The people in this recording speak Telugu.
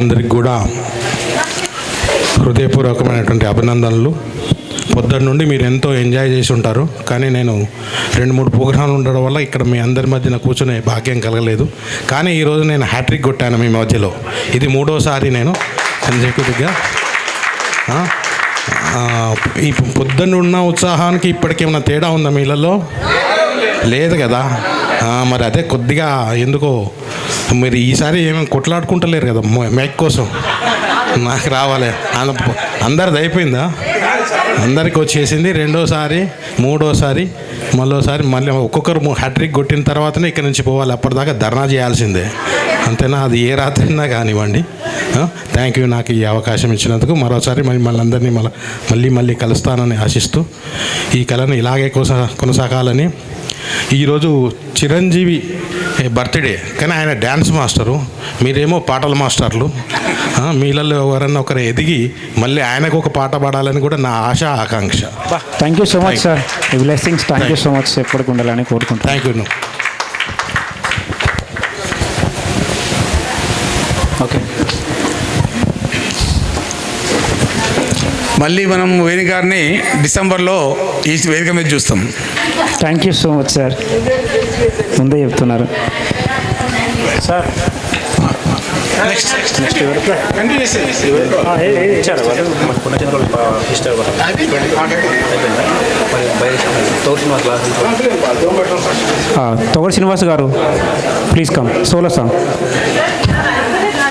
అందరికి కూడా హృదయపూర్వకమైనటువంటి అభినందనలు. పొద్దున్న నుండి మీరు ఎంతో ఎంజాయ్ చేసి ఉంటారు, కానీ నేను 2-3 ప్రోగ్రాంలు ఉండడం వల్ల ఇక్కడ మీ అందరి మధ్యన కూర్చునే భాగ్యం కలగలేదు. కానీ ఈరోజు నేను హ్యాట్రిక్ కొట్టాను మీ మధ్యలో. ఇది 3వసారి నేను కన్సెక్యూటివ్గా. ఈ పొద్దున్న ఉన్న ఉత్సాహానికి ఇప్పటికేమైనా తేడా ఉందా మీలలో? లేదు కదా. మరి అదే కొద్దిగా ఎందుకో మీరు ఈసారి ఏమైనా కొట్లాడుకుంటలేరు కదా మైక్ కోసం. నాకు రావాలి, అందరిది అయిపోయిందా? అందరికి వచ్చేసింది. 2వసారి 3వసారి మళ్ళీ ఒక్కొక్కరు హ్యాట్రిక్ కొట్టిన తర్వాతనే ఇక్కడి నుంచి పోవాలి. అప్పటిదాకా ధర్నా చేయాల్సిందే, అంతేనా? అది ఏ రాత్రైనా కానివ్వండి. థ్యాంక్ యూ నాకు ఈ అవకాశం ఇచ్చినందుకు. మరోసారి మిమ్మల్ని అందరినీ మళ్ళీ కలుస్తానని ఆశిస్తూ ఈ కళను ఇలాగే కొనసాగాలని. ఈరోజు చిరంజీవి బర్త్డే, కానీ ఆయన డ్యాన్స్ మాస్టరు, మీరేమో పాటల మాస్టర్లు. మీలలో ఎవరన్నా ఒకరు ఎదిగి మళ్ళీ ఆయనకు ఒక పాట పాడాలని కూడా నా ఆశ, ఆకాంక్ష. Thank you so much sir. Blessings. Thank you so much. ఎప్పటికి ఉండాలని కోరుకుంటాను. Thank you. ఓకే, మళ్ళీ మనం వేణు గారిని డిసెంబర్లో ఈ వేదిక మీద చూస్తాం. Thank you so much sir. ముందే చెప్తున్నారు సార్. నెక్స్ట్ తొగడి శ్రీనివాస్ గారు, ప్లీజ్ కమ్. Solo song.